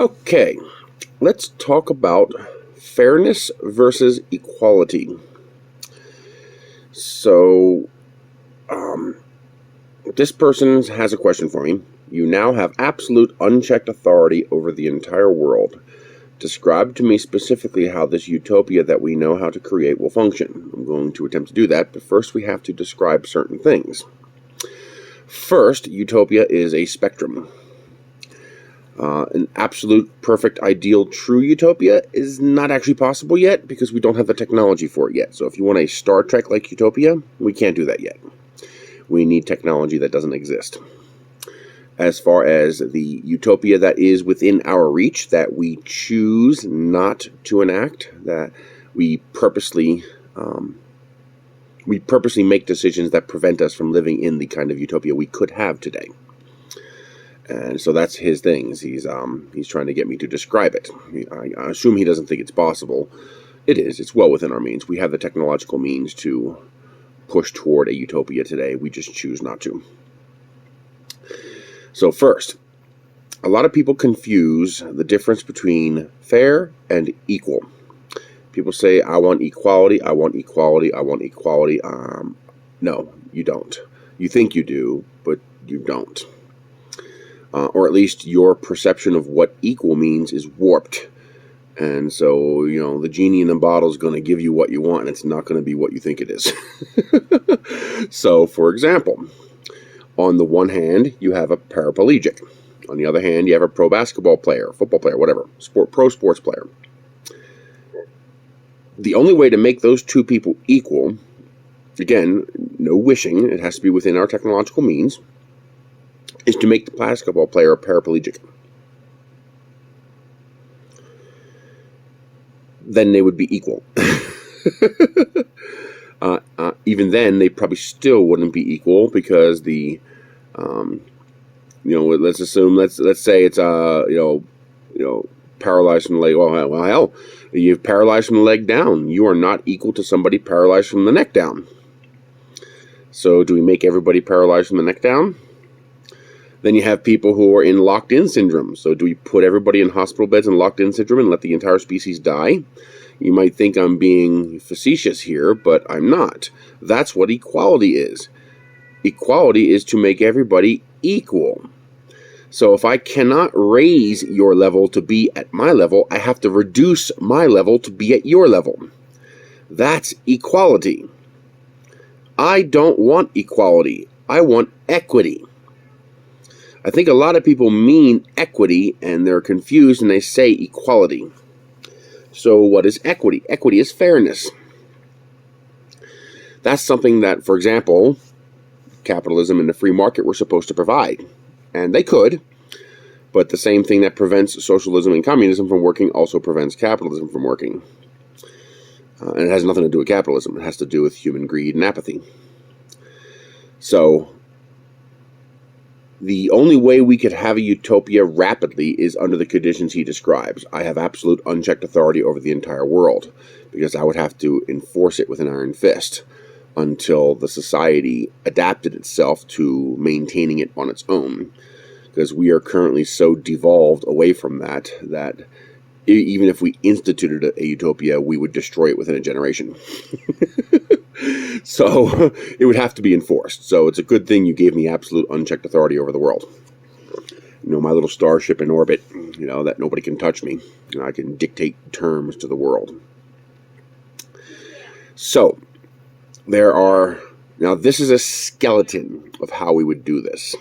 Okay, let's talk about fairness versus equality. So, this person has a question for me. You now have absolute unchecked authority over the entire world. Describe to me specifically how this utopia that we know how to create will function. I'm going to attempt to do that, but first we have to describe certain things. First, utopia is a spectrum. An absolute, perfect, ideal, true utopia is not actually possible yet because we don't have the technology for it yet. So if you want a Star Trek-like utopia, we can't do that yet. We need technology that doesn't exist. As far as the utopia that is within our reach, that we choose not to enact, that we purposely make decisions that prevent us from living in the kind of utopia we could have today. And so that's his things. He's trying to get me to describe it. I assume he doesn't think it's possible. It is. It's well within our means. We have the technological means to push toward a utopia today. We just choose not to. So first, a lot of people confuse the difference between fair and equal. People say, I want equality, I want equality, I want equality. No, you don't. You think you do, but you don't. Or at least your perception of what equal means is warped. And so, the genie in the bottle is going to give you what you want, and it's not going to be what you think it is. So, for example, on the one hand, you have a paraplegic. On the other hand, you have a pro basketball player, football player, whatever, pro sports player. The only way to make those two people equal, again, no wishing, it has to be within our technological means, is to make the basketball player a paraplegic. Then they would be equal. Even then, they probably still wouldn't be equal because let's assume, let's say it's paralyzed from the leg. Well, hell, you're paralyzed from the leg down. You are not equal to somebody paralyzed from the neck down. So, do we make everybody paralyzed from the neck down? Then you have people who are in locked-in syndrome. So do we put everybody in hospital beds in locked-in syndrome and let the entire species die? You might think I'm being facetious here, but I'm not. That's what equality is. Equality is to make everybody equal. So if I cannot raise your level to be at my level, I have to reduce my level to be at your level. That's equality. I don't want equality. I want equity. I think a lot of people mean equity and they're confused and they say equality. So what is equity? Equity is fairness. That's something that, for example, capitalism and the free market were supposed to provide. And they could, but the same thing that prevents socialism and communism from working also prevents capitalism from working. And it has nothing to do with capitalism. It has to do with human greed and apathy. So the only way we could have a utopia rapidly is under the conditions he describes. I have absolute unchecked authority over the entire world because I would have to enforce it with an iron fist until the society adapted itself to maintaining it on its own. Because we are currently so devolved away from that even if we instituted a utopia, we would destroy it within a generation. So it would have to be enforced. So it's a good thing you gave me absolute unchecked authority over the world. My little starship in orbit, that nobody can touch me. I can dictate terms to the world. So now this is a skeleton of how we would do this.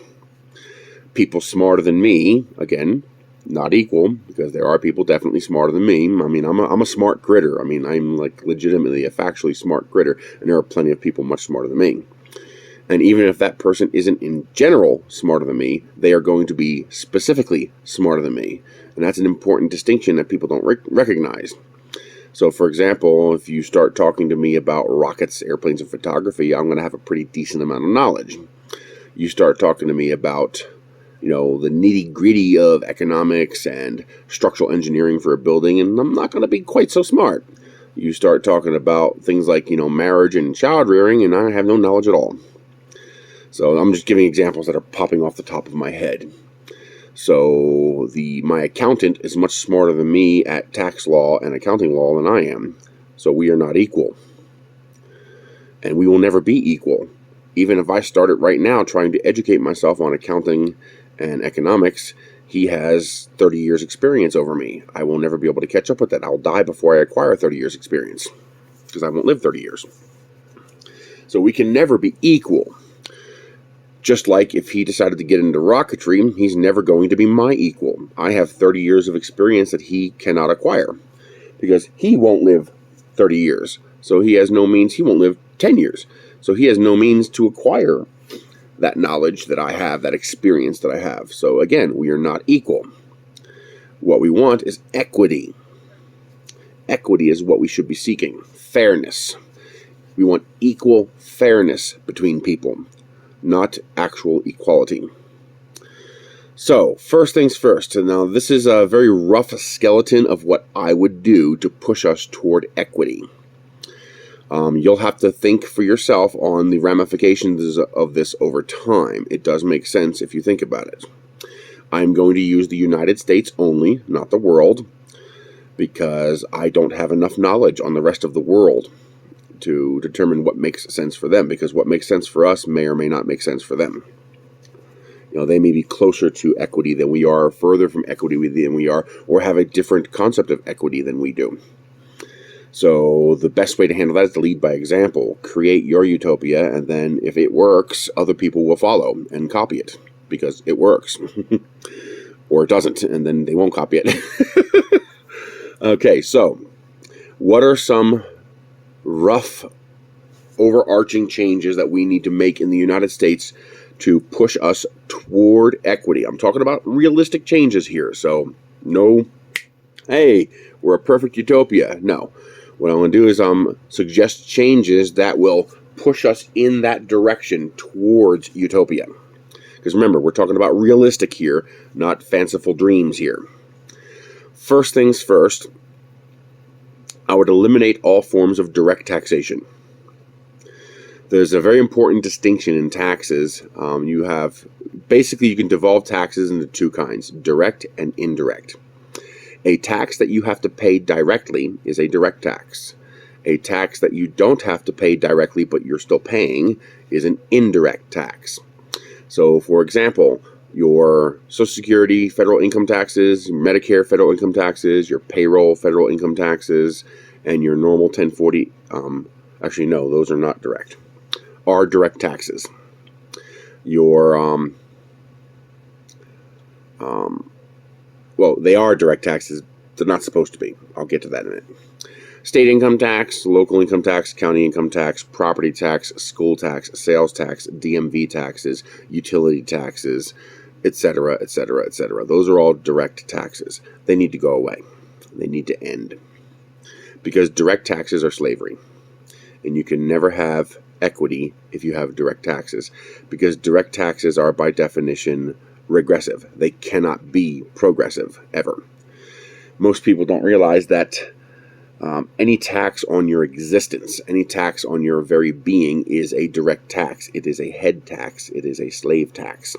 People smarter than me, again, not equal, because there are people definitely smarter than me. I mean, I'm a smart critter. I mean, I'm like legitimately a factually smart critter, and there are plenty of people much smarter than me. And even if that person isn't in general smarter than me, they are going to be specifically smarter than me. And that's an important distinction that people don't recognize. So, for example, if you start talking to me about rockets, airplanes, and photography, I'm going to have a pretty decent amount of knowledge. You start talking to me about the nitty-gritty of economics and structural engineering for a building, and I'm not going to be quite so smart. You start talking about things like, marriage and child rearing, and I have no knowledge at all. So I'm just giving examples that are popping off the top of my head. So my accountant is much smarter than me at tax law and accounting law than I am. So we are not equal. And we will never be equal. Even if I started right now trying to educate myself on accounting and economics, he has 30 years experience over me. I will never be able to catch up with that. I'll die before I acquire 30 years experience because I won't live 30 years. So we can never be equal. Just like if he decided to get into rocketry, he's never going to be my equal. I have 30 years of experience that he cannot acquire because he won't live 30 years. So he has no means, he won't live 10 years. So he has no means to acquire that knowledge that I have, that experience that I have. So again, we are not equal. What we want is equity. Equity is what we should be seeking. Fairness. We want equal fairness between people, not actual equality. So, first things first. Now, this is a very rough skeleton of what I would do to push us toward equity. You'll have to think for yourself on the ramifications of this over time. It does make sense if you think about it. I'm going to use the United States only, not the world, because I don't have enough knowledge on the rest of the world to determine what makes sense for them, because what makes sense for us may or may not make sense for them. You know, they may be closer to equity than we are, further from equity than we are, or have a different concept of equity than we do. So the best way to handle that is to lead by example. Create your utopia, and then if it works, other people will follow and copy it, because it works. Or it doesn't, and then they won't copy it. Okay, so what are some rough, overarching changes that we need to make in the United States to push us toward equity? I'm talking about realistic changes here, so no, hey, we're a perfect utopia. No. What I'm going to do is suggest changes that will push us in that direction towards utopia. Because remember, we're talking about realistic here, not fanciful dreams here. First things first, I would eliminate all forms of direct taxation. There's a very important distinction in taxes. You can devolve taxes into two kinds, direct and indirect. A tax that you have to pay directly is a direct tax. A tax that you don't have to pay directly but you're still paying is an indirect tax. So, for example, your Social Security federal income taxes, Medicare federal income taxes, your payroll federal income taxes, and your normal 1040, actually no, those are not direct, are direct taxes. Your well, they are direct taxes. They're not supposed to be. I'll get to that in a minute. State income tax, local income tax, county income tax, property tax, school tax, sales tax, DMV taxes, utility taxes, etc., etc., etc. Those are all direct taxes. They need to go away. They need to end. Because direct taxes are slavery. And you can never have equity if you have direct taxes. Because direct taxes are, by definition, regressive. They cannot be progressive, ever. Most people don't realize that any tax on your existence, any tax on your very being is a direct tax. It is a head tax. It is a slave tax.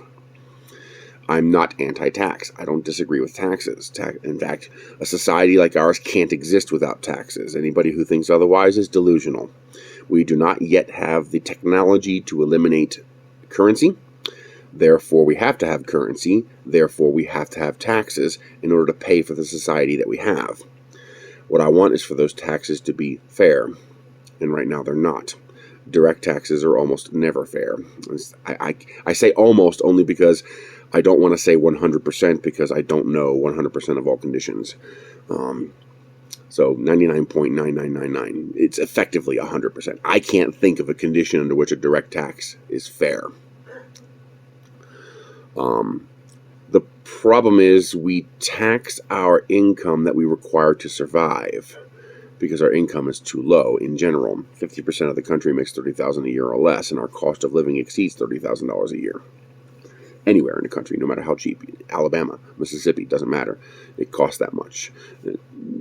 I'm not anti-tax. I don't disagree with taxes. In fact, a society like ours can't exist without taxes. Anybody who thinks otherwise is delusional. We do not yet have the technology to eliminate currency. Therefore, we have to have currency. Therefore, we have to have taxes in order to pay for the society that we have. What I want is for those taxes to be fair. And right now, they're not. Direct taxes are almost never fair. I say almost only because I don't want to say 100% because I don't know 100% of all conditions. So 99.9999. It's effectively 100%. I can't think of a condition under which a direct tax is fair. The problem is we tax our income that we require to survive because our income is too low in general. 50% of the country makes $30,000 a year or less, and our cost of living exceeds $30,000 a year. Anywhere in the country, no matter how cheap. Alabama, Mississippi, doesn't matter. It costs that much.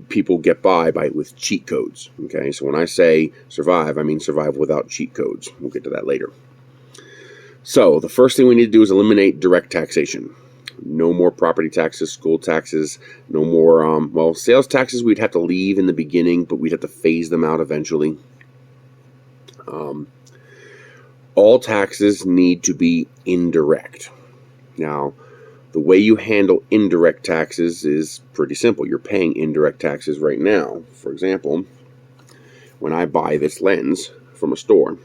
People get by with cheat codes. Okay, so when I say survive, I mean survive without cheat codes. We'll get to that later. So the first thing we need to do is eliminate direct taxation. No more property taxes, school taxes, no more, sales taxes we'd have to leave in the beginning, but we'd have to phase them out eventually. All taxes need to be indirect. Now, the way you handle indirect taxes is pretty simple. You're paying indirect taxes right now. For example, when I buy this lens from a store,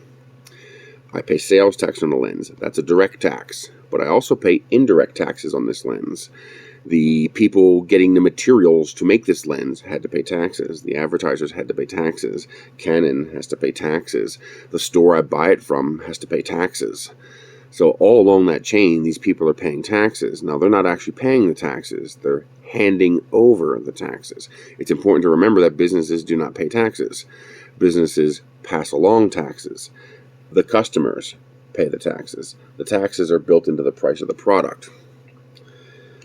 I pay sales tax on the lens. That's a direct tax. But I also pay indirect taxes on this lens. The people getting the materials to make this lens had to pay taxes. The advertisers had to pay taxes. Canon has to pay taxes. The store I buy it from has to pay taxes. So all along that chain, these people are paying taxes. Now, they're not actually paying the taxes. They're handing over the taxes. It's important to remember that businesses do not pay taxes. Businesses pass along taxes. The customers pay the taxes. The taxes are built into the price of the product.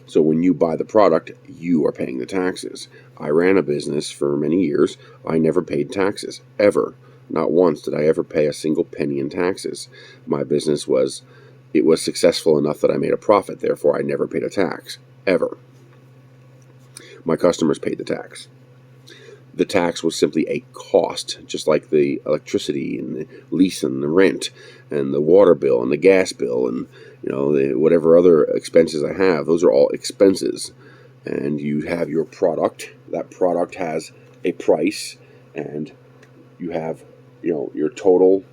So when you buy the product, you are paying the taxes. I ran a business for many years. I never paid taxes, ever. Not once did I ever pay a single penny in taxes. My business was successful enough that I made a profit. Therefore, I never paid a tax, ever. My customers paid the tax. The tax was simply a cost, just like the electricity and the lease and the rent and the water bill and the gas bill and whatever other expenses I have. Those are all expenses. And you have your product. That product has a price, and you have your total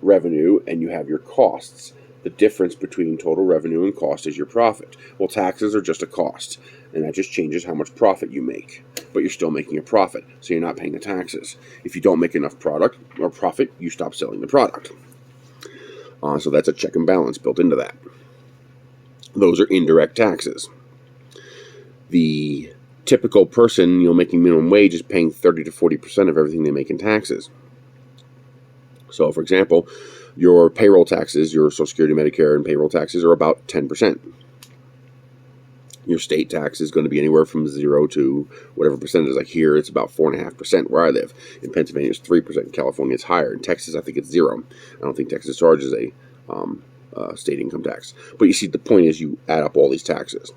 revenue, and you have your costs. The difference between total revenue and cost is your profit. Well, taxes are just a cost, and that just changes how much profit you make. But you're still making a profit, so you're not paying the taxes. If you don't make enough product or profit, you stop selling the product. So that's a check and balance built into that. Those are indirect taxes. The typical person, making minimum wage is paying 30 to 40% of everything they make in taxes. So, for example, your payroll taxes, your Social Security, Medicare, and payroll taxes are about 10%. Your state tax is going to be anywhere from 0 to whatever percentage. Like here, it's about 4.5% where I live. In Pennsylvania, it's 3%. In California, it's higher. In Texas, I think it's 0. I don't think Texas charges a state income tax. But you see, the point is you add up all these taxes.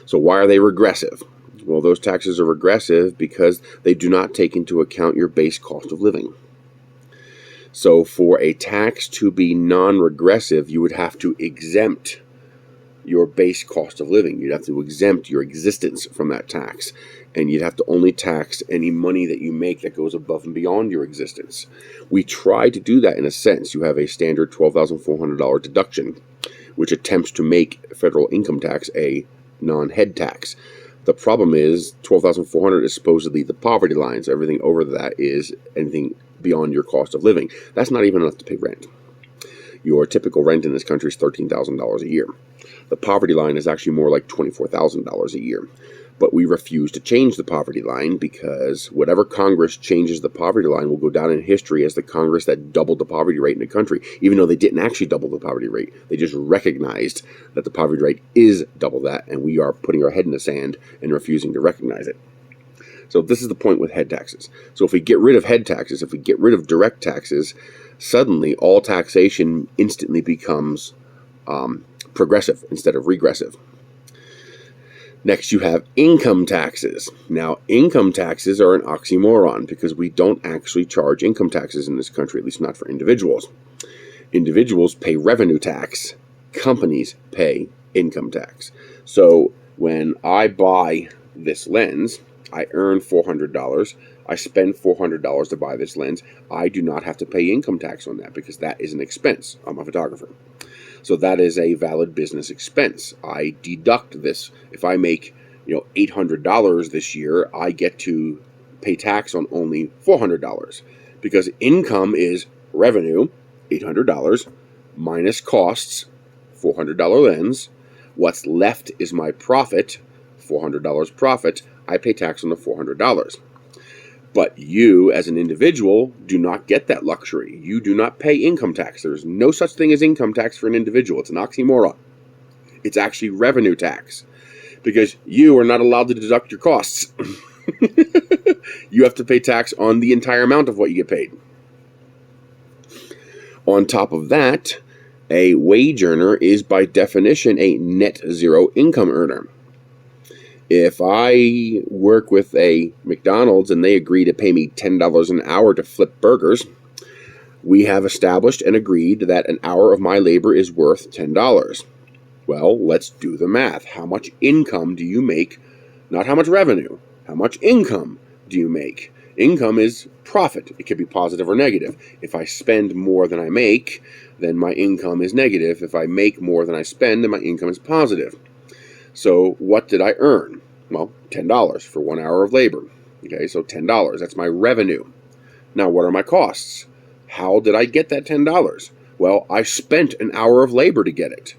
So why are they regressive? Well, those taxes are regressive because they do not take into account your base cost of living. So for a tax to be non-regressive, you would have to exempt your base cost of living. You'd have to exempt your existence from that tax. And you'd have to only tax any money that you make that goes above and beyond your existence. We try to do that in a sense. You have a standard $12,400 deduction, which attempts to make federal income tax a non-head tax. The problem is $12,400 is supposedly the poverty line. So everything over that is anything beyond your cost of living. That's not even enough to pay rent. Your typical rent in this country is $13,000 a year. The poverty line is actually more like $24,000 a year. But we refuse to change the poverty line because whatever Congress changes the poverty line will go down in history as the Congress that doubled the poverty rate in the country, even though they didn't actually double the poverty rate. They just recognized that the poverty rate is double that, and we are putting our head in the sand and refusing to recognize it. So this is the point with head taxes. So if we get rid of head taxes, if we get rid of direct taxes, suddenly all taxation instantly becomes progressive instead of regressive. Next, you have income taxes. Now, income taxes are an oxymoron because we don't actually charge income taxes in this country, at least not for individuals. Individuals pay revenue tax. Companies pay income tax. So when I buy this lens, I earn $400. I spend $400 to buy this lens. I do not have to pay income tax on that because that is an expense. I'm a photographer. So that is a valid business expense. I deduct this. If I make, $800 this year, I get to pay tax on only $400 because income is revenue, $800, minus costs, $400 lens. What's left is my profit, $400 profit. I pay tax on the $400. But you, as an individual, do not get that luxury. You do not pay income tax. There's no such thing as income tax for an individual. It's an oxymoron. It's actually revenue tax because you are not allowed to deduct your costs. You have to pay tax on the entire amount of what you get paid. On top of that, A wage earner is by definition a net zero income earner. If I work with a McDonald's and they agree to pay me $10 an hour to flip burgers, we have established and agreed that an hour of my labor is worth $10. Well, let's do the math. How much income do you make? Not how much revenue. How much income do you make? Income is profit. It can be positive or negative. If I spend more than I make, then my income is negative. If I make more than I spend, then my income is positive. So what did I earn? Well, $10 for 1 hour of labor. Okay, so $10. That's my revenue. Now, what are my costs? How did I get that $10? Well, I spent an hour of labor to get it.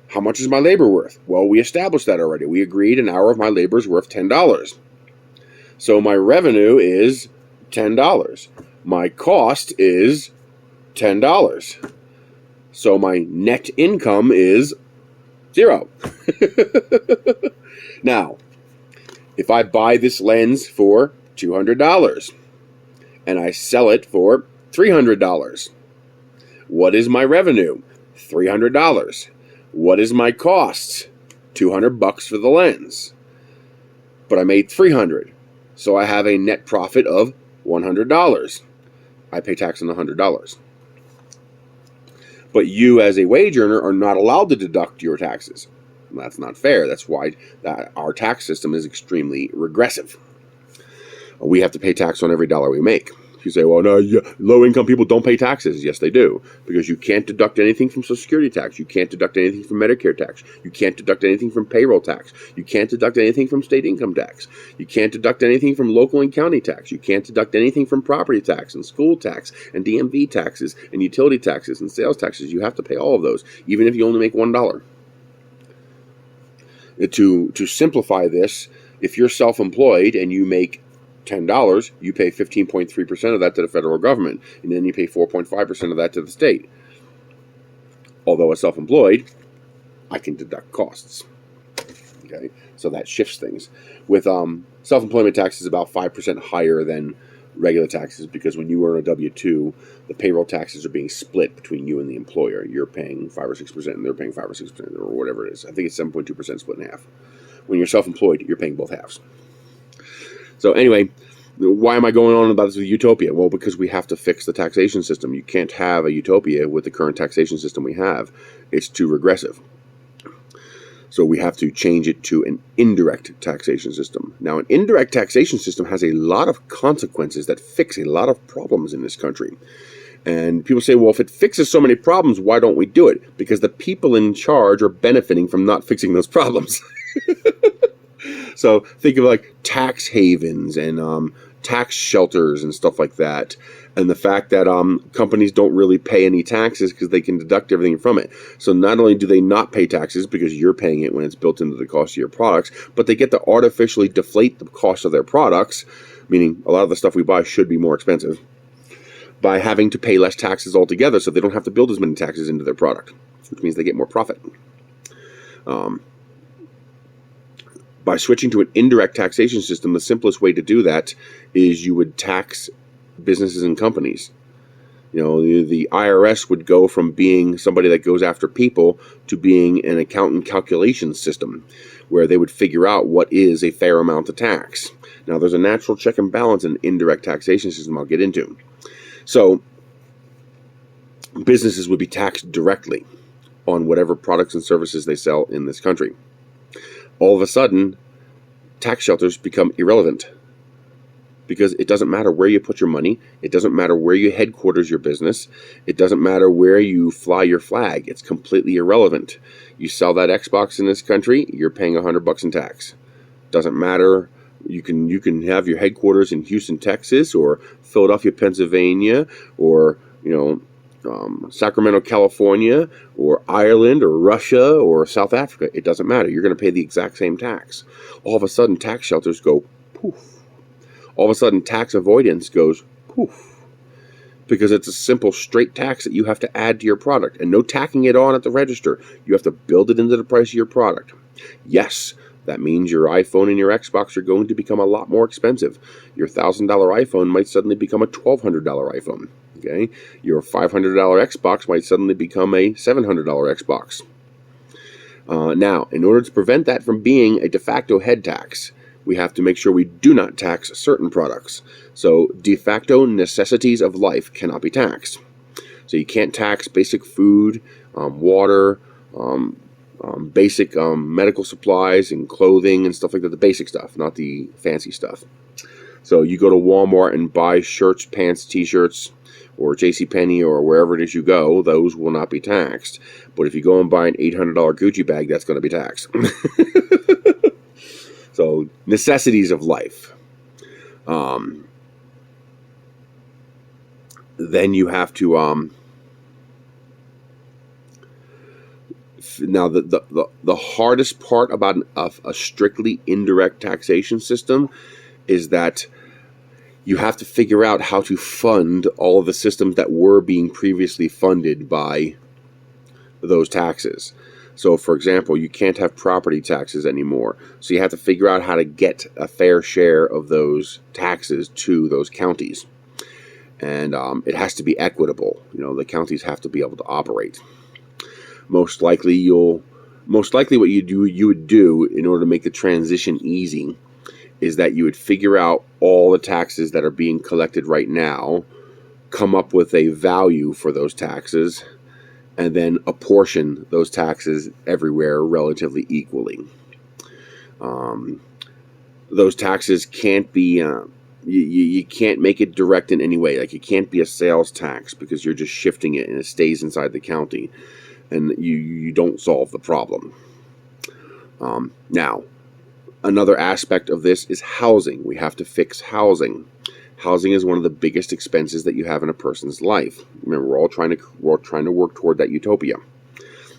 How much is my labor worth? Well, we established that already. We agreed an hour of my labor is worth $10. So my revenue is $10. My cost is $10. So my net income is 0. Now, if I buy this lens for $200 and I sell it for $300, what is my revenue? $300. What is my cost? $200 for the lens. But I made $300. So I have a net profit of $100. I pay tax on the $100. But you as a wage earner are not allowed to deduct your taxes. And that's not fair. That's why our tax system is extremely regressive. We have to pay tax on every dollar we make. You say, well, no, low-income people don't pay taxes. Yes, they do, because you can't deduct anything from Social Security tax. You can't deduct anything from Medicare tax. You can't deduct anything from payroll tax. You can't deduct anything from state income tax. You can't deduct anything from local and county tax. You can't deduct anything from property tax and school tax and DMV taxes and utility taxes and sales taxes. You have to pay all of those, even if you only make $1. To simplify this, if you're self-employed and you make $10, you pay 15.3% of that to the federal government, and then you pay 4.5% of that to the state. Although as self-employed, I can deduct costs. Okay, so that shifts things. With self-employment taxes about 5% higher than regular taxes, because when you earn a W-2, the payroll taxes are being split between you and the employer. You're paying 5 or 6%, and they're paying 5 or 6%, or whatever it is. I think it's 7.2% split in half. When you're self-employed, you're paying both halves. So anyway, why am I going on about this with Utopia? Well, because we have to fix the taxation system. You can't have a Utopia with the current taxation system we have. It's too regressive. So we have to change it to an indirect taxation system. Now, an indirect taxation system has a lot of consequences that fix a lot of problems in this country. And people say, well, if it fixes so many problems, why don't we do it? Because the people in charge are benefiting from not fixing those problems. So think of like tax havens and tax shelters and stuff like that. And the fact that companies don't really pay any taxes because they can deduct everything from it. So not only do they not pay taxes because you're paying it when it's built into the cost of your products, but they get to artificially deflate the cost of their products, meaning a lot of the stuff we buy should be more expensive, by having to pay less taxes altogether, so they don't have to build as many taxes into their product, which means they get more profit. By switching to an indirect taxation system, the simplest way to do that is you would tax businesses and companies. You know, the IRS would go from being somebody that goes after people to being an accountant calculation system, where they would figure out what is a fair amount of tax. Now, there's a natural check and balance in an indirect taxation system I'll get into. So, businesses would be taxed directly on whatever products and services they sell in this country. All of a sudden, tax shelters become irrelevant, because it doesn't matter where you put your money. It doesn't matter where you headquarters your business. It doesn't matter where you fly your flag. It's completely irrelevant. You sell that Xbox in this country, you're paying $100 in tax. Doesn't matter. You can have your headquarters in Houston, Texas, or Philadelphia, Pennsylvania, or Sacramento, California, or Ireland, or Russia, or South Africa. It doesn't matter. You're going to pay the exact same tax. All of a sudden, tax shelters go poof. All of a sudden, tax avoidance goes poof. Because it's a simple, straight tax that you have to add to your product, and no tacking it on at the register. You have to build it into the price of your product. Yes, that means your iPhone and your Xbox are going to become a lot more expensive. Your $1,000 iPhone might suddenly become a $1,200 iPhone. Okay, your $500 Xbox might suddenly become a $700 Xbox. Now, in order to prevent that from being a de facto head tax, we have to make sure we do not tax certain products. So de facto necessities of life cannot be taxed. So you can't tax basic food, water, basic medical supplies and clothing and stuff like that, the basic stuff, not the fancy stuff. So you go to Walmart and buy shirts, pants, t-shirts, or JCPenney or wherever it is you go, those will not be taxed. But if you go and buy an $800 Gucci bag, that's going to be taxed. So necessities of life. Then you have to now the hardest part about a strictly indirect taxation system is that you have to figure out how to fund all of the systems that were being previously funded by those taxes. So, for example, you can't have property taxes anymore. So you have to figure out how to get a fair share of those taxes to those counties. And it has to be equitable. You know, the counties have to be able to operate. Most likely what you would do in order to make the transition easy is that you would figure out all the taxes that are being collected right now, come up with a value for those taxes, and then apportion those taxes everywhere relatively equally. Those taxes can't be, you can't make it direct in any way. Like, it can't be a sales tax because you're just shifting it and it stays inside the county, and you don't solve the problem. Now, another aspect of this is housing. We have to fix housing. Housing is one of the biggest expenses that you have in a person's life. Remember, we're all trying to work toward that utopia.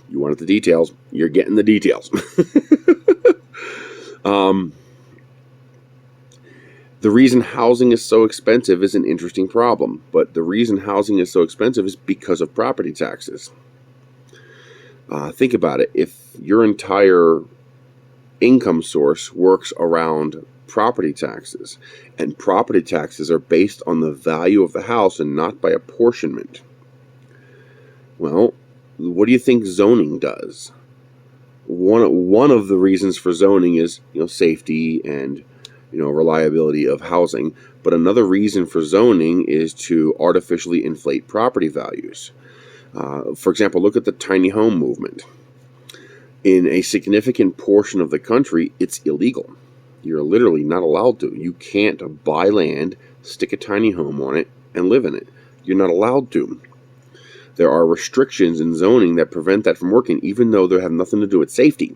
You wanted the details, you're getting the details. The reason housing is so expensive is an interesting problem, but the reason housing is so expensive is because of property taxes. Think about it. If your entire income source works around property taxes, and property taxes are based on the value of the house and not by apportionment, well, what do you think zoning does? One of the reasons for zoning is, safety and, reliability of housing, but another reason for zoning is to artificially inflate property values. For example, look at the tiny home movement. In a significant portion of the country, it's illegal. You're literally not allowed to. You can't buy land, stick a tiny home on it, and live in it. You're not allowed to. There are restrictions in zoning that prevent that from working, even though they have nothing to do with safety.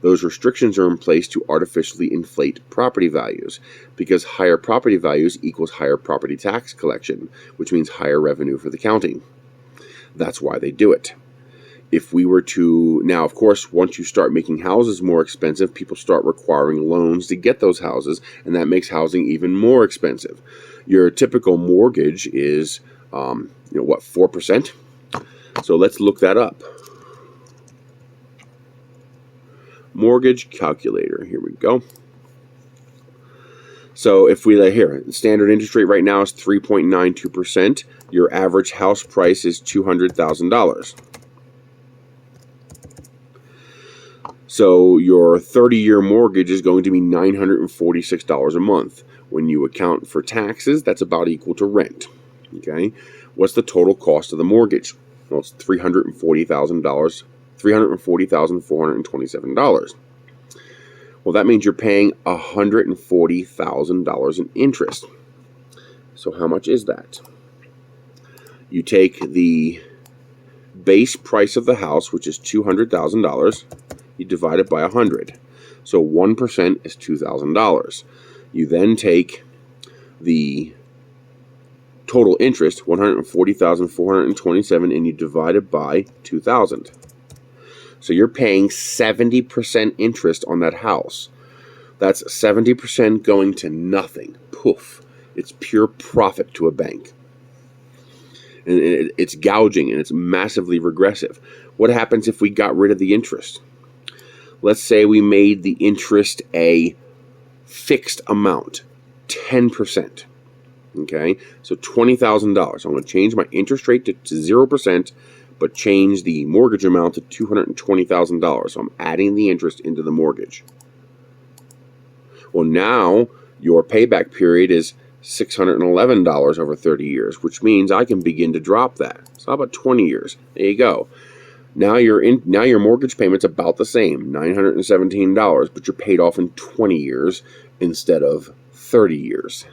Those restrictions are in place to artificially inflate property values, because higher property values equals higher property tax collection, which means higher revenue for the county. That's why they do it. If we were to, now of course, once you start making houses more expensive, people start requiring loans to get those houses, and that makes housing even more expensive. Your typical mortgage is, 4%? So let's look that up. Mortgage calculator, here we go. So if we here, the standard interest rate right now is 3.92%. Your average house price is $200,000. So your 30-year mortgage is going to be $946 a month. When you account for taxes, that's about equal to rent. Okay, what's the total cost of the mortgage? Well, it's $340,000, $340,427. Well, that means you're paying $140,000 in interest. So how much is that? You take the base price of the house, which is $200,000. You divide it by 100. So 1% is $2,000. You then take the total interest, $140,427, and you divide it by 2,000. So you're paying 70% interest on that house. That's 70% going to nothing. Poof. It's pure profit to a bank. And it's gouging, and it's massively regressive. What happens if we got rid of the interest? Let's say we made the interest a fixed amount, 10%. Okay, so $20,000. I'm going to change my interest rate to 0%, but change the mortgage amount to $220,000. So I'm adding the interest into the mortgage. Well, now your payback period is $611 over 30 years, which means I can begin to drop that. So how about 20 years? There you go. Now your mortgage payment's about the same, $917, but you're paid off in 20 years instead of 30 years.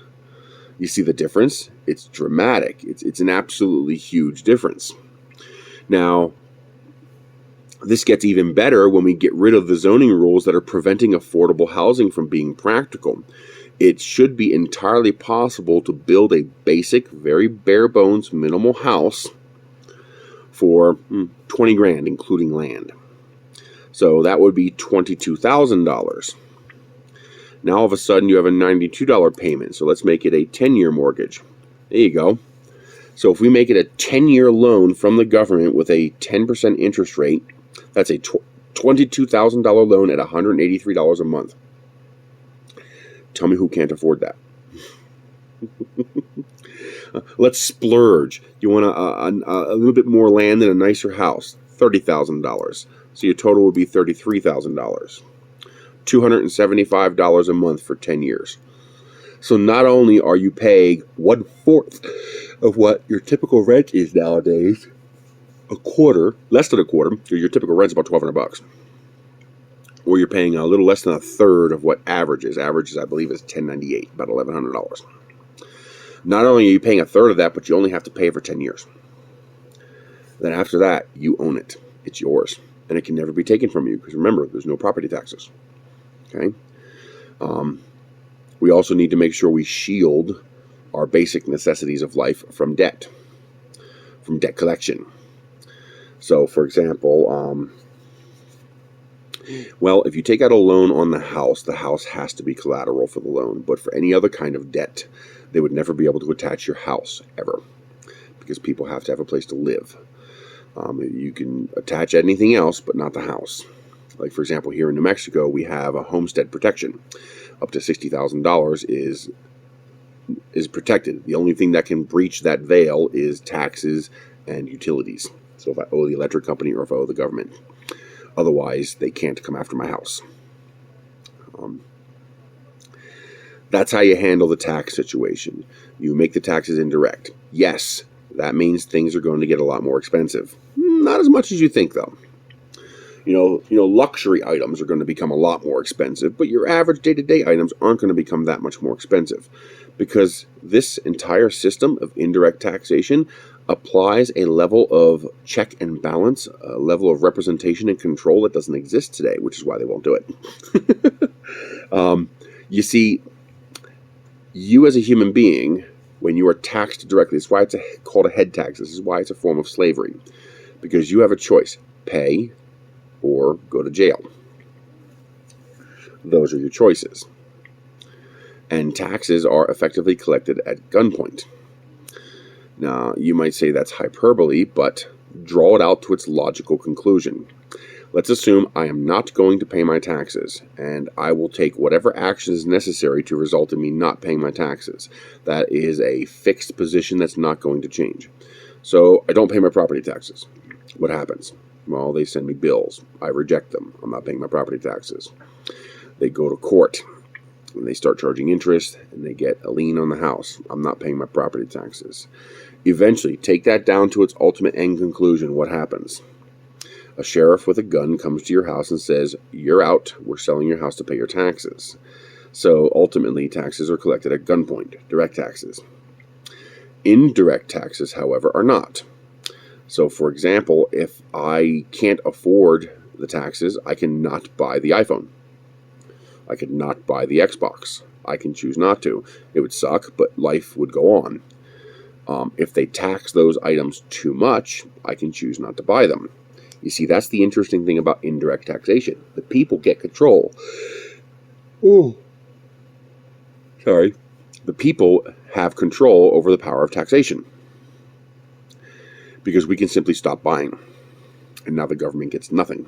You see the difference? It's dramatic. It's an absolutely huge difference. Now, this gets even better when we get rid of the zoning rules that are preventing affordable housing from being practical. It should be entirely possible to build a basic, very bare bones, minimal house for 20 grand, including land. So that would be $22,000. Now all of a sudden you have a $92 payment. So let's make it a 10-year mortgage. There you go. So if we make it a 10-year loan from the government with a 10% interest rate, that's a $22,000 loan at $183 a month. Tell me who can't afford that. Let's splurge. You want a little bit more land and a nicer house, $30,000. So your total would be $33,000. $275 a month for 10 years. So not only are you paying 1/4 of what your typical rent is nowadays, a quarter, less than a quarter, your typical rent's about $1,200. Or you're paying a little less than a third of what average is. Average is, I believe, is $1,098, about $1,100. Not only are you paying a third of that, but you only have to pay for 10 years. Then after that, you own it. It's yours. And it can never be taken from you, because remember, there's no property taxes. Okay? We also need to make sure we shield our basic necessities of life from debt collection. So, for example, well, if you take out a loan on the house has to be collateral for the loan. But for any other kind of debt, they would never be able to attach your house, ever. Because people have to have a place to live. You can attach anything else, but not the house. Like, for example, here in New Mexico, we have a homestead protection. Up to $60,000 is protected. The only thing that can breach that veil is taxes and utilities. So if I owe the electric company or if I owe the government. Otherwise, they can't come after my house. That's how you handle the tax situation. You make the taxes indirect. Yes, that means things are going to get a lot more expensive. Not as much as you think, though. You know, luxury items are going to become a lot more expensive, but your average day-to-day items aren't going to become that much more expensive, because this entire system of indirect taxation applies a level of check and balance, a level of representation and control that doesn't exist today, which is why they won't do it. You see, you as a human being, when you are taxed directly, that's why it's called a head tax. This is why it's a form of slavery, because you have a choice: pay or go to jail. Those are your choices. And taxes are effectively collected at gunpoint. Now, you might say that's hyperbole, but draw it out to its logical conclusion. Let's assume I am not going to pay my taxes, and I will take whatever action is necessary to result in me not paying my taxes. That is a fixed position that's not going to change. So I don't pay my property taxes. What happens? Well, they send me bills. I reject them. I'm not paying my property taxes. They go to court, and they start charging interest, and they get a lien on the house. I'm not paying my property taxes. Eventually, take that down to its ultimate end conclusion. What happens? A sheriff with a gun comes to your house and says, "You're out. We're selling your house to pay your taxes." So ultimately, taxes are collected at gunpoint, direct taxes. Indirect taxes, however, are not. So, for example, if I can't afford the taxes, I cannot buy the iPhone. I could not buy the Xbox. I can choose not to. It would suck, but life would go on. If they tax those items too much, I can choose not to buy them. You see, that's the interesting thing about indirect taxation. The people get control. Oh, sorry. The people have control over the power of taxation, because we can simply stop buying, and now the government gets nothing.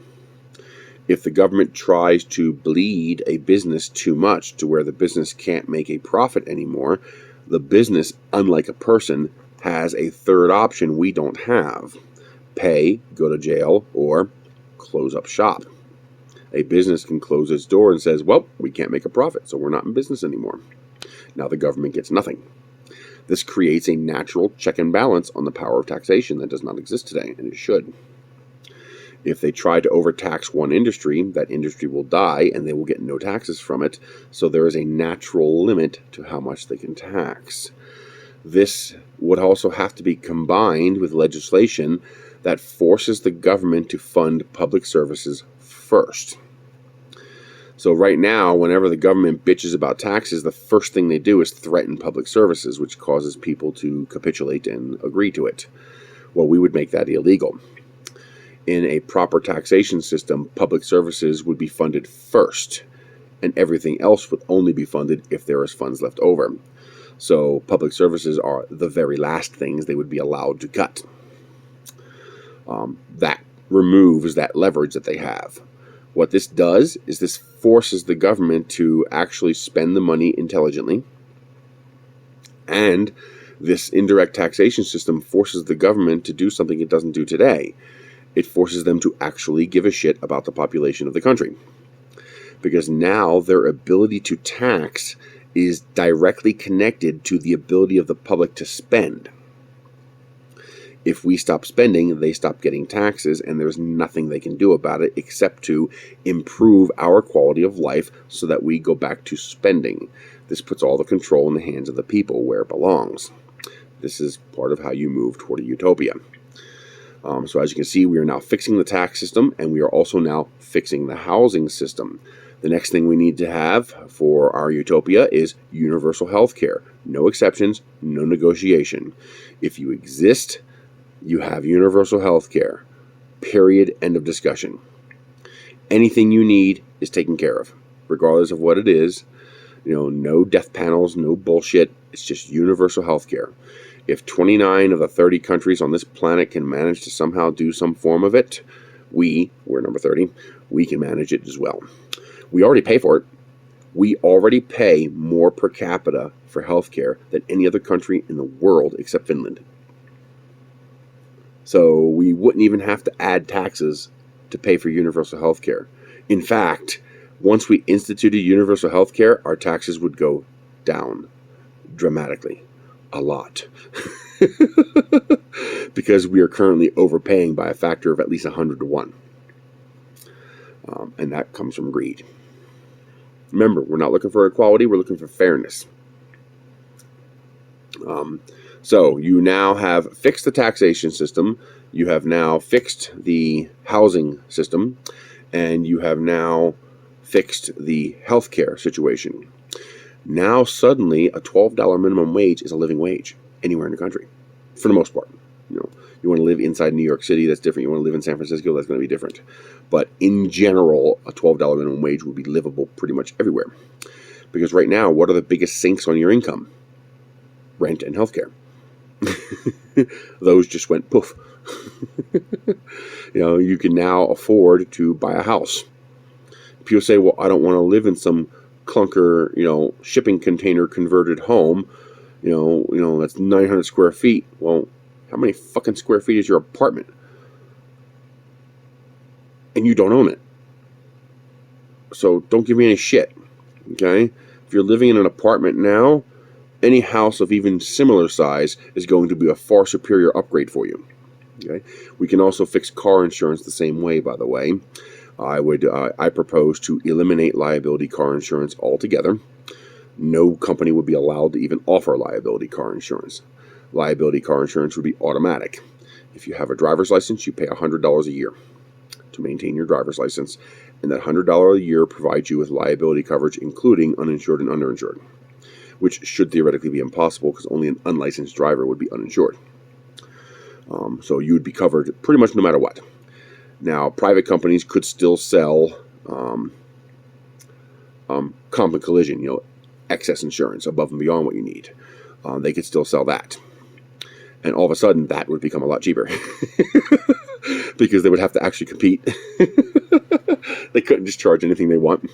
If the government tries to bleed a business too much to where the business can't make a profit anymore, The business, unlike a person, has a third option we don't have: pay, go to jail, or close up shop. A business can close its door and says, well, we can't make a profit, so we're not in business anymore. Now the government gets nothing. This creates a natural check and balance on the power of taxation that does not exist today, and it should. If they try to overtax one industry, that industry will die and they will get no taxes from it, so there is a natural limit to how much they can tax. This would also have to be combined with legislation that forces the government to fund public services first. So right now, whenever the government bitches about taxes, the first thing they do is threaten public services, which causes people to capitulate and agree to it. Well, we would make that illegal. In a proper taxation system, public services would be funded first, and everything else would only be funded if there is funds left over. So public services are the very last things they would be allowed to cut. That removes that leverage that they have. What this does is this forces the government to actually spend the money intelligently, and this indirect taxation system forces the government to do something it doesn't do today. It forces them to actually give a shit about the population of the country. Because now their ability to tax is directly connected to the ability of the public to spend. If we stop spending, they stop getting taxes, and there's nothing they can do about it except to improve our quality of life so that we go back to spending. This puts all the control in the hands of the people where it belongs. This is part of how you move toward a utopia. So as you can see, we are now fixing the tax system, and we are also now fixing the housing system. The next thing we need to have for our utopia is universal health care. No exceptions, no negotiation. If you exist, you have universal health care. Period. End of discussion. Anything you need is taken care of, regardless of what it is. No death panels, no bullshit. It's just universal health care. If 29 of the 30 countries on this planet can manage to somehow do some form of it, we're number 30, we can manage it as well. We already pay for it. We already pay more per capita for healthcare than any other country in the world except Finland. So we wouldn't even have to add taxes to pay for universal healthcare. In fact, once we instituted universal healthcare, our taxes would go down dramatically. A lot. Because we are currently overpaying by a factor of at least 100 to 1. And that comes from greed. Remember, we're not looking for equality, we're looking for fairness. So you now have fixed the taxation system, you have now fixed the housing system, and you have now fixed the healthcare situation. Now suddenly a $12 minimum wage is a living wage anywhere in the country, for the most part. You want to live inside New York City, that's different. You want to live in San Francisco, that's going to be different. But in general, a $12 minimum wage would be livable pretty much everywhere. Because right now, what are the biggest sinks on your income? Rent and healthcare. Those just went poof. You can now afford to buy a house. People say, well, I don't want to live in some clunker, shipping container converted home, that's 900 square feet. Well, how many fucking square feet is your apartment? And you don't own it. So don't give me any shit. Okay? If you're living in an apartment now, any house of even similar size is going to be a far superior upgrade for you. Okay? We can also fix car insurance the same way, by the way. I propose to eliminate liability car insurance altogether. No company would be allowed to even offer liability car insurance. Liability car insurance would be automatic. If you have a driver's license, you pay $100 a year to maintain your driver's license, and that $100 a year provides you with liability coverage, including uninsured and underinsured, which should theoretically be impossible because only an unlicensed driver would be uninsured. So you would be covered pretty much no matter what. Now, private companies could still sell comp and collision, excess insurance above and beyond what you need. They could still sell that. And all of a sudden, that would become a lot cheaper. Because they would have to actually compete. They couldn't just charge anything they want.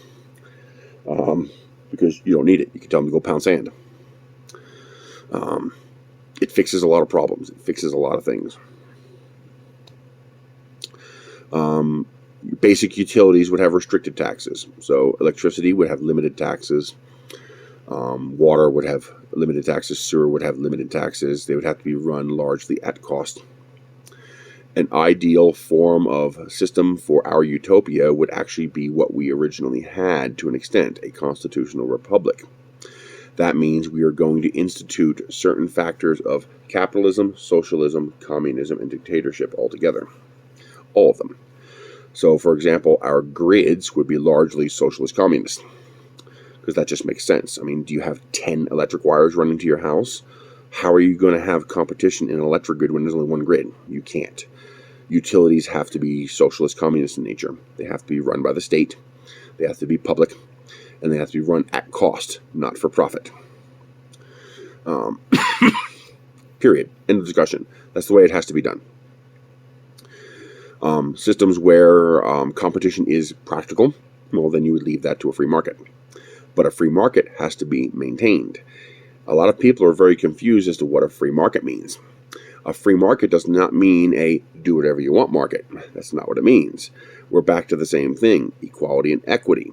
Because you don't need it. You can tell them to go pound sand. It fixes a lot of problems. It fixes a lot of things. Basic utilities would have restricted taxes. So electricity would have limited taxes. Water would have limited taxes. Sewer would have limited taxes. They would have to be run largely at cost. An ideal form of system for our utopia would actually be what we originally had to an extent, a constitutional republic. That means we are going to institute certain factors of capitalism, socialism, communism, and dictatorship altogether. All of them. So, for example, our grids would be largely socialist communist. Because that just makes sense. I mean, do you have 10 electric wires running to your house? How are you going to have competition in an electric grid when there's only one grid? You can't. Utilities have to be socialist communist in nature. They have to be run by the state. They have to be public. And they have to be run at cost, not for profit. Period. End of discussion. That's the way it has to be done. Systems where competition is practical, well, then you would leave that to a free market. But a free market has to be maintained. A lot of people are very confused as to what a free market means. A free market does not mean a do whatever you want market. That's not what it means. We're back to the same thing, equality and equity.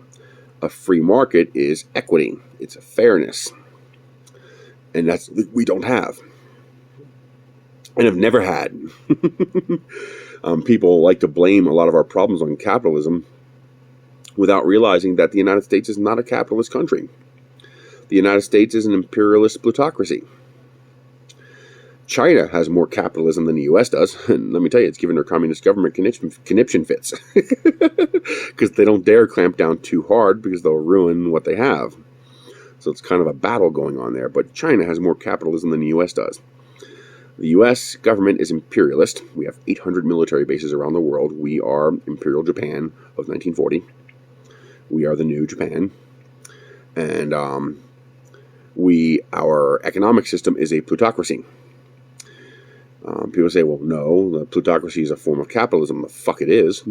A free market is equity. It's fairness. And that's we don't have. And have never had. People like to blame a lot of our problems on capitalism without realizing that the United States is not a capitalist country. The United States is an imperialist plutocracy. China has more capitalism than the U.S. does, and let me tell you, it's given their communist government conniption fits. Because they don't dare clamp down too hard because they'll ruin what they have. So it's kind of a battle going on there, but China has more capitalism than the U.S. does. The U.S. government is imperialist. We have 800 military bases around the world. We are Imperial Japan of 1940. We are the new Japan. And our economic system is a plutocracy. People say, well, no, the plutocracy is a form of capitalism. The fuck it is.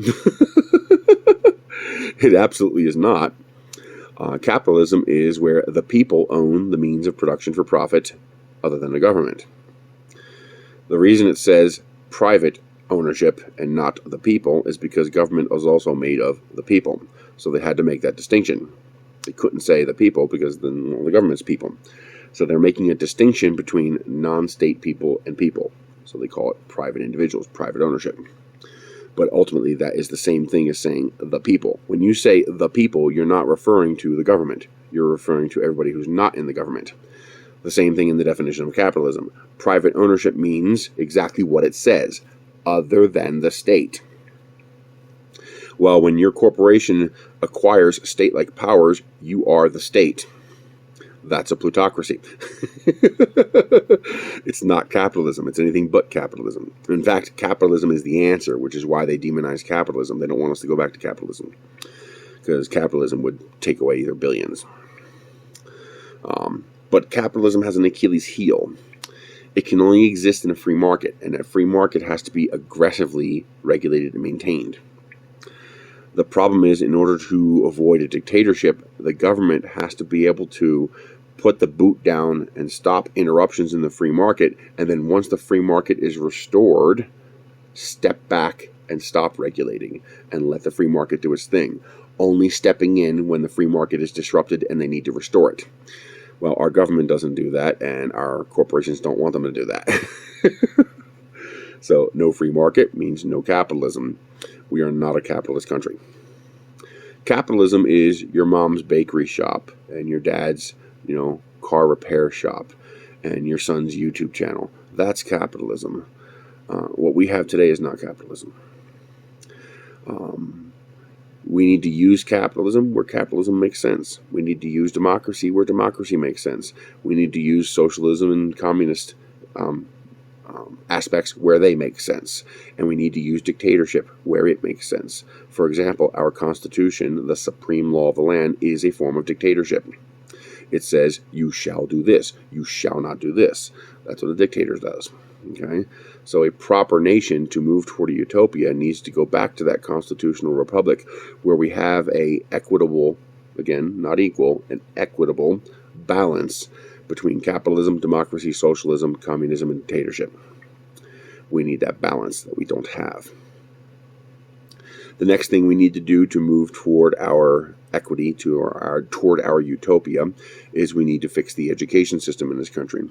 It absolutely is not. Capitalism is where the people own the means of production for profit other than the government. The reason it says private ownership and not the people is because government is also made of the people. So they had to make that distinction. They couldn't say the people because then the government's people. So they're making a distinction between non-state people and people. So they call it private individuals, private ownership. But ultimately that is the same thing as saying the people. When you say the people, you're not referring to the government. You're referring to everybody who's not in the government. The same thing in the definition of capitalism. Private ownership means exactly what it says, other than the state. Well, when your corporation acquires state-like powers, you are the state. That's a plutocracy. It's not capitalism. It's anything but capitalism. In fact, capitalism is the answer, which is why they demonize capitalism. They don't want us to go back to capitalism, because capitalism would take away their billions. But capitalism has an Achilles heel. It can only exist in a free market, and a free market has to be aggressively regulated and maintained. The problem is, in order to avoid a dictatorship, the government has to be able to put the boot down and stop interruptions in the free market, and then once the free market is restored, step back and stop regulating and let the free market do its thing, only stepping in when the free market is disrupted and they need to restore it. Well, our government doesn't do that, and our corporations don't want them to do that. So no free market means no capitalism. We are not a capitalist country. Capitalism is your mom's bakery shop and your dad's, car repair shop and your son's YouTube channel. That's capitalism. What we have today is not capitalism. We need to use capitalism where capitalism makes sense. We need to use democracy where democracy makes sense. We need to use socialism and communist aspects where they make sense. And we need to use dictatorship where it makes sense. For example, our Constitution, the supreme law of the land, is a form of dictatorship. It says, you shall do this. You shall not do this. That's what a dictator does. Okay? So a proper nation to move toward a utopia needs to go back to that constitutional republic where we have a equitable, again, not equal, an equitable balance between capitalism, democracy, socialism, communism, and dictatorship. We need that balance that we don't have. The next thing we need to do to move toward our equity, toward our utopia, is we need to fix the education system in this country.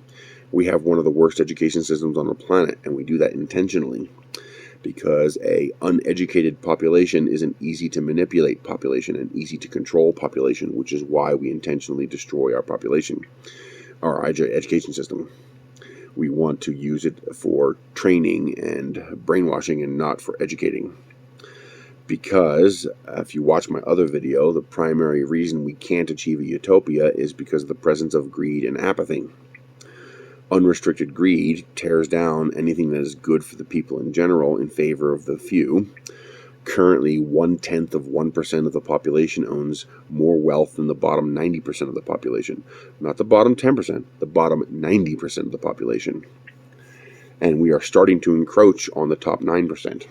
We have one of the worst education systems on the planet, and we do that intentionally because an uneducated population is an easy to manipulate population and easy to control population, which is why we intentionally destroy our population, our education system. We want to use it for training and brainwashing and not for educating. Because if you watch my other video, the primary reason we can't achieve a utopia is because of the presence of greed and apathy. Unrestricted greed tears down anything that is good for the people in general in favor of the few. Currently, 0.1% of the population owns more wealth than the bottom 90% of the population. Not the bottom 10%, the bottom 90% of the population. And we are starting to encroach on the top 9%.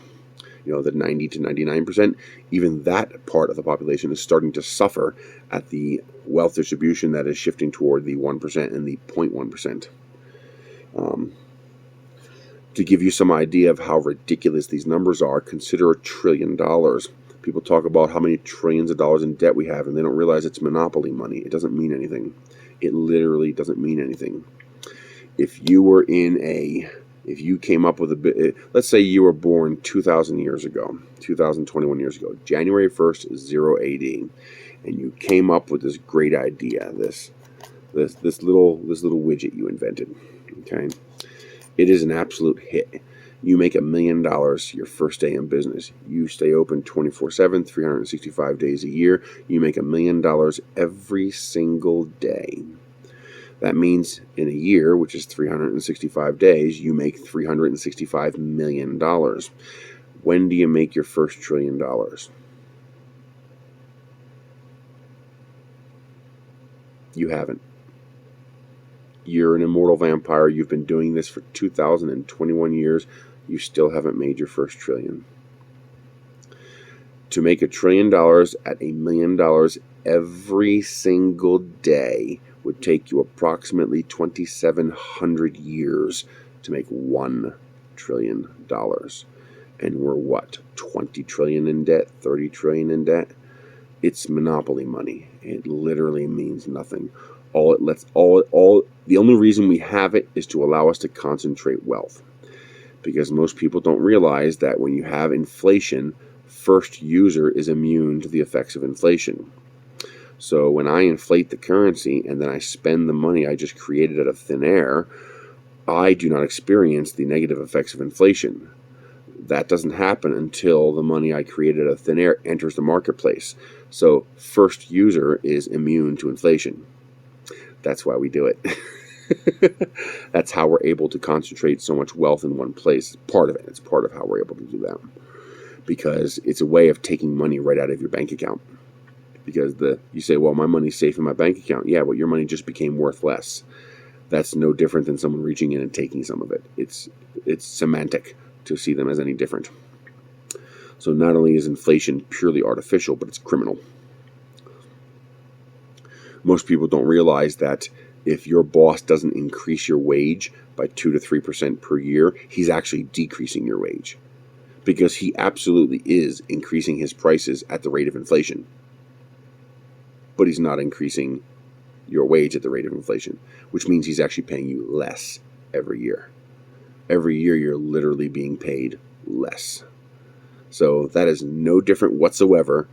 The 90 to 99%, even that part of the population is starting to suffer at the wealth distribution that is shifting toward the 1% and the 0.1%. To give you some idea of how ridiculous these numbers are, consider $1 trillion. People talk about how many trillions of dollars in debt we have, and they don't realize it's monopoly money. It doesn't mean anything. It literally doesn't mean anything. If you came up with let's say you were born 2,000 years ago, 2,021 years ago, January 1st, 0 AD, and you came up with this great idea, this little widget you invented, okay? It is an absolute hit. You make $1 million your first day in business. You stay open 24/7, 365 days a year. You make $1 million every single day. That means in a year, which is 365 days, you make $365 million. When do you make your first $1 trillion? You haven't. You're an immortal vampire. You've been doing this for 2,021 years. You still haven't made your first trillion. To make $1 trillion at $1 million every single day would take you approximately 2,700 years to make $1 trillion. And we're what? 20 trillion in debt, 30 trillion in debt? It's monopoly money. It literally means nothing. The only reason we have it is to allow us to concentrate wealth. Because most people don't realize that when you have inflation, first user is immune to the effects of inflation. So when I inflate the currency and then I spend the money I just created out of thin air, I do not experience the negative effects of inflation. That doesn't happen until the money I created out of thin air enters the marketplace. So first user is immune to inflation. That's why we do it. That's how we're able to concentrate so much wealth in one place. Part of it. It's part of how we're able to do that. Because it's a way of taking money right out of your bank account. Because you say, well, my money's safe in my bank account. Yeah, but your money just became worth less. That's no different than someone reaching in and taking some of it. It's semantic to see them as any different. So not only is inflation purely artificial, but it's criminal. Most people don't realize that if your boss doesn't increase your wage by 2 to 3% per year, he's actually decreasing your wage. Because he absolutely is increasing his prices at the rate of inflation. But he's not increasing your wage at the rate of inflation, which means he's actually paying you less every year. Every year you're literally being paid less. So that is no different whatsoever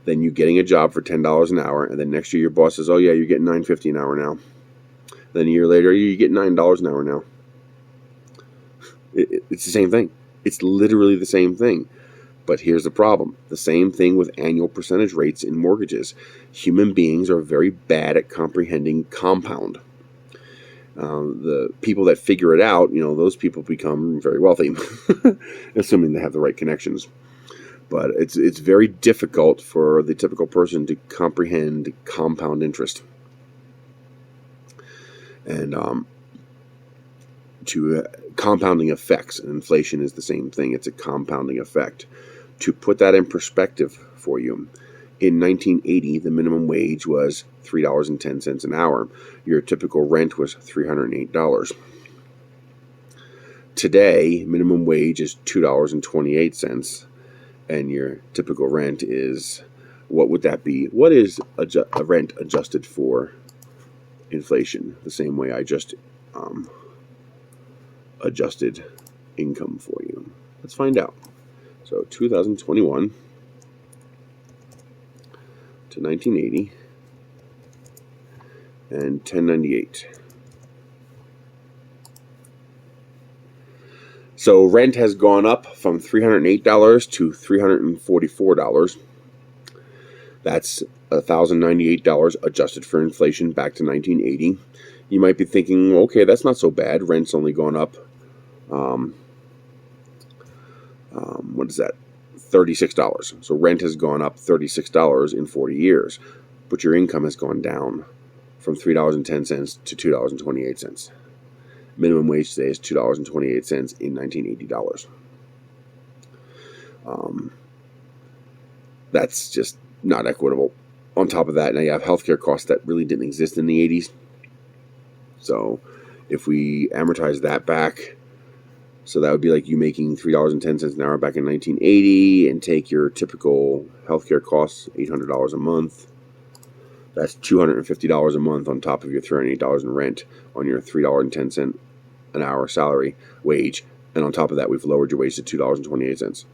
than you getting a job for $10 an hour, and then next year your boss says, oh yeah, you're getting $9.50 an hour now. Then a year later, you get $9 an hour now. It's the same thing. It's literally the same thing. But here's the problem. The same thing with annual percentage rates in mortgages. Human beings are very bad at comprehending compound. The people that figure it out, those people become very wealthy, assuming they have the right connections. But it's very difficult for the typical person to comprehend compound interest. And compounding effects, and inflation is the same thing. It's a compounding effect. To put that in perspective for you, In 1980, the minimum wage was $3.10 an hour. Your typical rent was $308. Today, minimum wage is $2.28, and your typical rent is, what would that be? What is a rent adjusted for inflation? The same way I just adjusted income for you. Let's find out. So 2021 to 1980 and 1098. So rent has gone up from $308 to $344. That's $1,098 adjusted for inflation back to 1980. You might be thinking, okay, that's not so bad. Rent's only gone up, what is that? $36. So rent has gone up $36 in 40 years. But your income has gone down from $3.10 to $2.28. Minimum wage today is $2.28 in 1980 dollars. That's just not equitable. On top of that, now you have healthcare costs that really didn't exist in the 80s. So if we amortize that back, so that would be like you making $3.10 an hour back in 1980, and take your typical healthcare costs, $800 a month. That's $250 a month on top of your $308 in rent on your $3.10 an hour salary wage. And on top of that, we've lowered your wage to $2.28.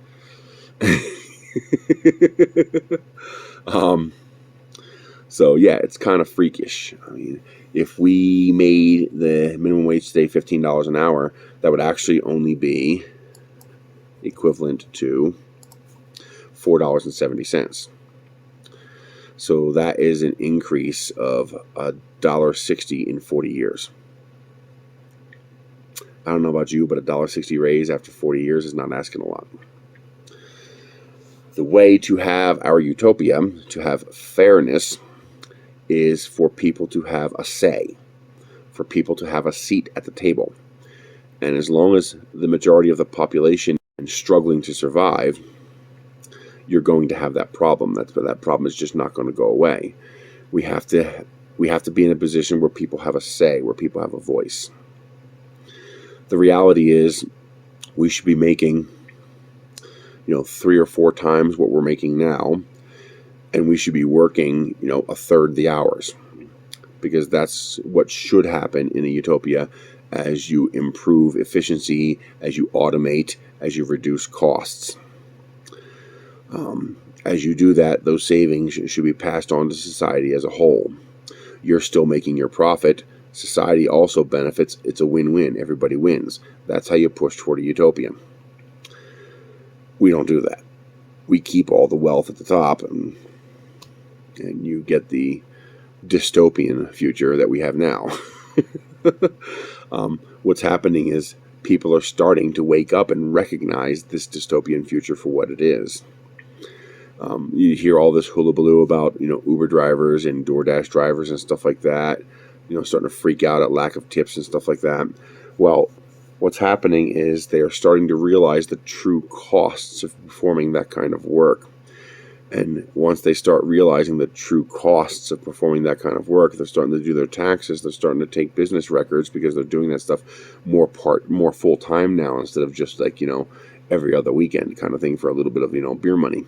So yeah, it's kind of freakish. I mean, if we made the minimum wage today $15 an hour, that would actually only be equivalent to $4.70. So that is an increase of $1.60 in 40 years. I don't know about you, but a $1.60 raise after 40 years is not asking a lot. The way to have our utopia, to have fairness, is for people to have a say, for people to have a seat at the table. And as long as the majority of the population is struggling to survive, you're going to have that problem. That problem is just not going to go away. We have to be in a position where people have a say, where people have a voice. The reality is, we should be making, 3 or 4 times what we're making now, and we should be working, a third the hours, because that's what should happen in a utopia as you improve efficiency, as you automate, as you reduce costs. As you do that, those savings should be passed on to society as a whole. You're still making your profit. Society also benefits. It's a win-win. Everybody wins. That's how you push toward a utopia. We don't do that. We keep all the wealth at the top, and you get the dystopian future that we have now. What's happening is people are starting to wake up and recognize this dystopian future for what it is. You hear all this hullabaloo about, Uber drivers and DoorDash drivers and stuff like that, starting to freak out at lack of tips and stuff like that. Well, what's happening is they are starting to realize the true costs of performing that kind of work. And once they start realizing the true costs of performing that kind of work, they're starting to do their taxes, they're starting to take business records, because they're doing that stuff more full-time now, instead of just like, every other weekend kind of thing for a little bit of, beer money.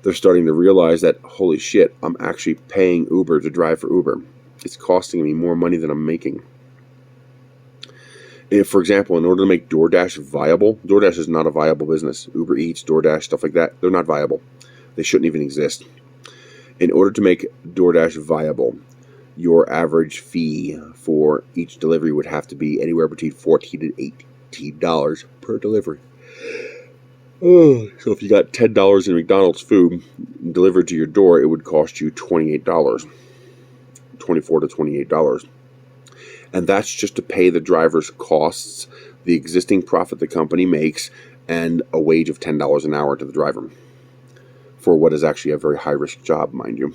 They're starting to realize that, holy shit, I'm actually paying Uber to drive for Uber. It's costing me more money than I'm making. If, for example, in order to make DoorDash viable, DoorDash is not a viable business. Uber Eats, DoorDash, stuff like that, they're not viable. They shouldn't even exist. In order to make DoorDash viable, your average fee for each delivery would have to be anywhere between $14 to $18 per delivery. So if you got $10 in McDonald's food delivered to your door, it would cost you $28, $24 to $28. And that's just to pay the driver's costs, the existing profit the company makes, and a wage of $10 an hour to the driver, for what is actually a very high-risk job, mind you.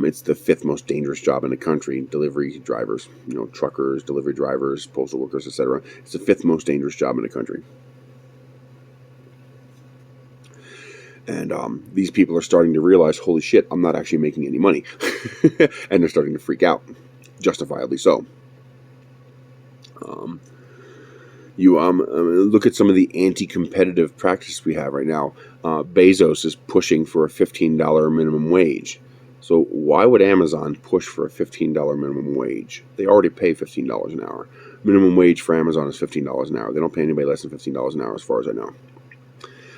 It's the 5th most dangerous job in the country, delivery drivers. Truckers, delivery drivers, postal workers, etc. It's the 5th most dangerous job in the country. And these people are starting to realize, holy shit, I'm not actually making any money. And they're starting to freak out, justifiably so. You look at some of the anti-competitive practices we have right now. Bezos is pushing for a $15 minimum wage. So why would Amazon push for a $15 minimum wage? They already pay $15 an hour. Minimum wage for Amazon is $15 an hour. They don't pay anybody less than $15 an hour as far as I know.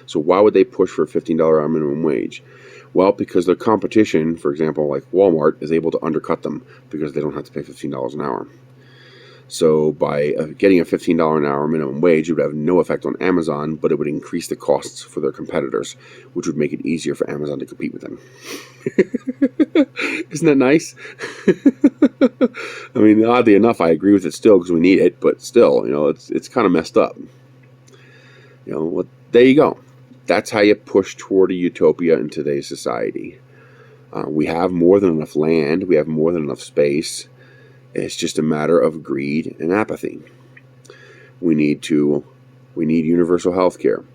So why would they push for a $15 hour minimum wage? Well, because their competition, for example, like Walmart, is able to undercut them because they don't have to pay $15 an hour. So by getting a $15 an hour minimum wage, it would have no effect on Amazon, but it would increase the costs for their competitors, which would make it easier for Amazon to compete with them. Isn't that nice? I mean, oddly enough, I agree with it still because we need it, but still, it's kind of messed up. Well, there you go. That's how you push toward a utopia in today's society. We have more than enough land. We have more than enough space. It's just a matter of greed and apathy. We need universal health care.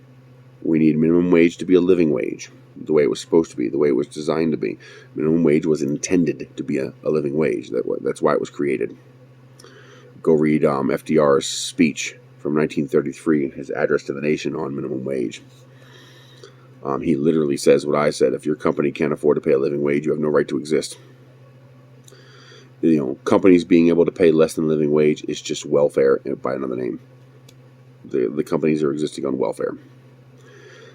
We need minimum wage to be a living wage, the way it was supposed to be, the way it was designed to be. Minimum wage was intended to be a living wage. That's why it was created. Go read FDR's speech from 1933, his address to the nation on minimum wage. He literally says what I said: if your company can't afford to pay a living wage, you have no right to exist. Companies being able to pay less than living wage is just welfare by another name. The companies are existing on welfare.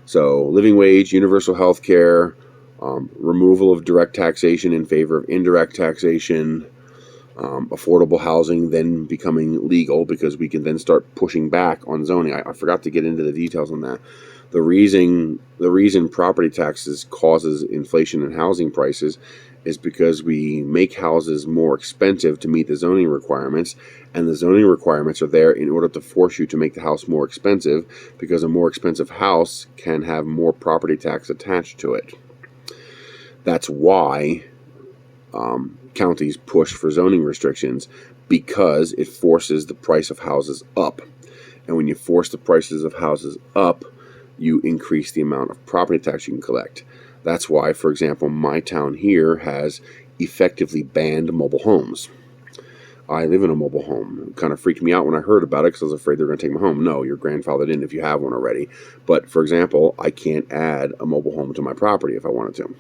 So living wage, universal health care, removal of direct taxation in favor of indirect taxation, affordable housing then becoming legal because we can then start pushing back on zoning. I forgot to get into the details on that. The reason property taxes causes inflation in housing prices is because we make houses more expensive to meet the zoning requirements, and the zoning requirements are there in order to force you to make the house more expensive, because a more expensive house can have more property tax attached to it. That's why counties push for zoning restrictions, because it forces the price of houses up. And when you force the prices of houses up, you increase the amount of property tax you can collect. That's why, for example, my town here has effectively banned mobile homes. I live in a mobile home. It kind of freaked me out when I heard about it because I was afraid they were going to take my home. No, you're grandfathered in if you have one already. But, for example, I can't add a mobile home to my property if I wanted to.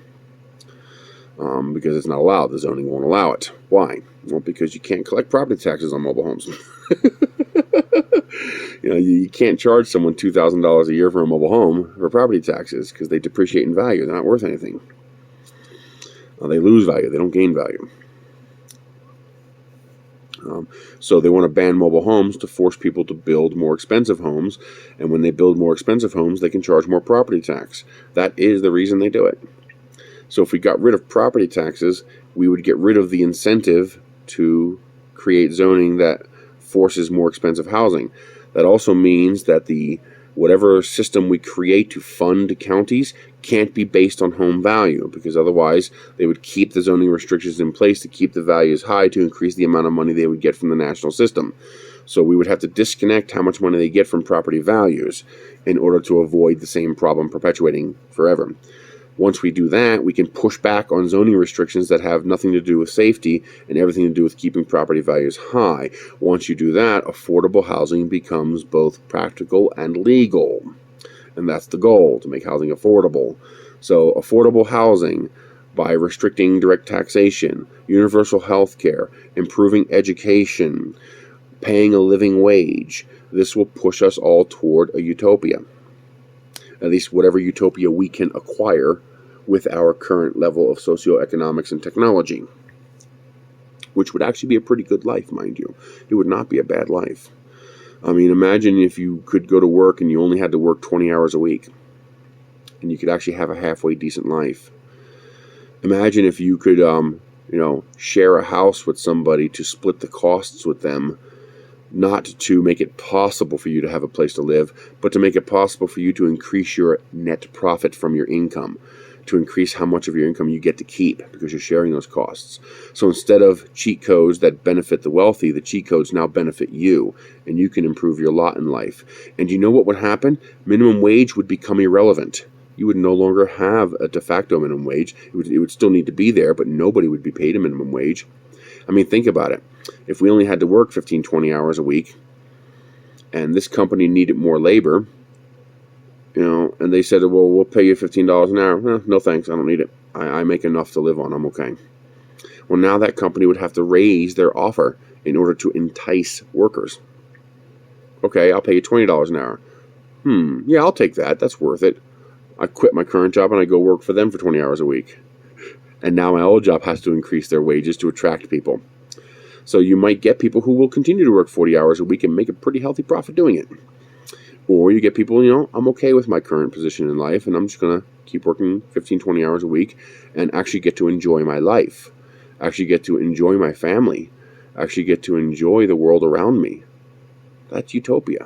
Because it's not allowed. The zoning won't allow it. Why? Well, because you can't collect property taxes on mobile homes. You can't charge someone $2,000 a year for a mobile home for property taxes because they depreciate in value. They're not worth anything. They lose value. They don't gain value. So they want to ban mobile homes to force people to build more expensive homes. And when they build more expensive homes, they can charge more property tax. That is the reason they do it. So if we got rid of property taxes, we would get rid of the incentive to create zoning that forces more expensive housing. That also means that whatever system we create to fund counties can't be based on home value, because otherwise they would keep the zoning restrictions in place to keep the values high to increase the amount of money they would get from the national system. So we would have to disconnect how much money they get from property values in order to avoid the same problem perpetuating forever. Once we do that, we can push back on zoning restrictions that have nothing to do with safety and everything to do with keeping property values high. Once you do that, affordable housing becomes both practical and legal. And that's the goal, to make housing affordable. So affordable housing by restricting direct taxation, universal health care, improving education, paying a living wage. This will push us all toward a utopia. At least whatever utopia we can acquire with our current level of socioeconomics and technology, which would actually be a pretty good life, mind you. It would not be a bad life. I mean, imagine if you could go to work and you only had to work 20 hours a week, and you could actually have a halfway decent life. Imagine if you could, share a house with somebody to split the costs with them, not to make it possible for you to have a place to live, but to make it possible for you to increase your net profit from your income, to increase how much of your income you get to keep because you're sharing those costs. So instead of cheat codes that benefit the wealthy, the cheat codes now benefit you, and you can improve your lot in life. And you know what would happen? Minimum wage would become irrelevant. You would no longer have a de facto minimum wage. It would still need to be there, but nobody would be paid a minimum wage. I mean, think about it. If we only had to work 15, 20 hours a week, and this company needed more labor, and they said, well, we'll pay you $15 an hour. No thanks, I don't need it. I make enough to live on, I'm okay. Well, now that company would have to raise their offer in order to entice workers. Okay, I'll pay you $20 an hour. Yeah, I'll take that. That's worth it. I quit my current job and I go work for them for 20 hours a week. And now my old job has to increase their wages to attract people. So you might get people who will continue to work 40 hours a week and make a pretty healthy profit doing it. Or you get people, I'm okay with my current position in life and I'm just going to keep working 15, 20 hours a week and actually get to enjoy my life. Actually get to enjoy my family. Actually get to enjoy the world around me. That's utopia.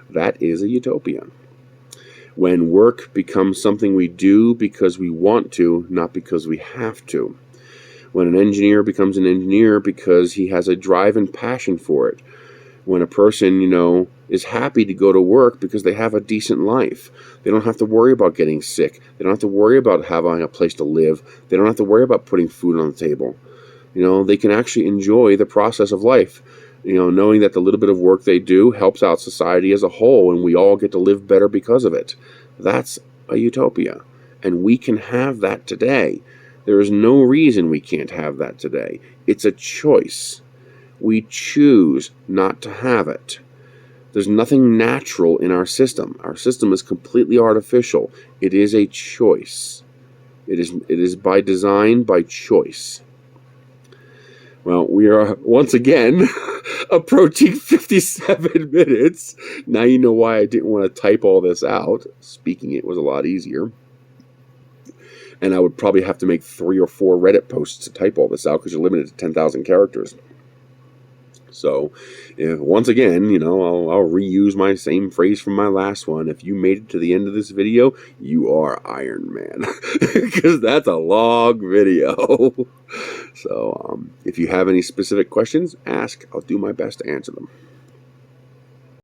That is a utopia. When work becomes something we do because we want to, not because we have to. When an engineer becomes an engineer because he has a drive and passion for it. When a person, is happy to go to work because they have a decent life. They don't have to worry about getting sick. They don't have to worry about having a place to live. They don't have to worry about putting food on the table. They can actually enjoy the process of life. Knowing that the little bit of work they do helps out society as a whole and we all get to live better because of it. That's a utopia. And we can have that today. There is no reason we can't have that today. It's a choice. We choose not to have it. There's nothing natural in our system. Our system is completely artificial. It is a choice. It is by design, by choice. Well, we are once again approaching 57 minutes. Now you know why I didn't want to type all this out. Speaking it was a lot easier. And I would probably have to make 3 or 4 Reddit posts to type all this out because you're limited to 10,000 characters. So, once again, I'll reuse my same phrase from my last one. If you made it to the end of this video, you are Iron Man. Because that's a long video. So, if you have any specific questions, ask. I'll do my best to answer them.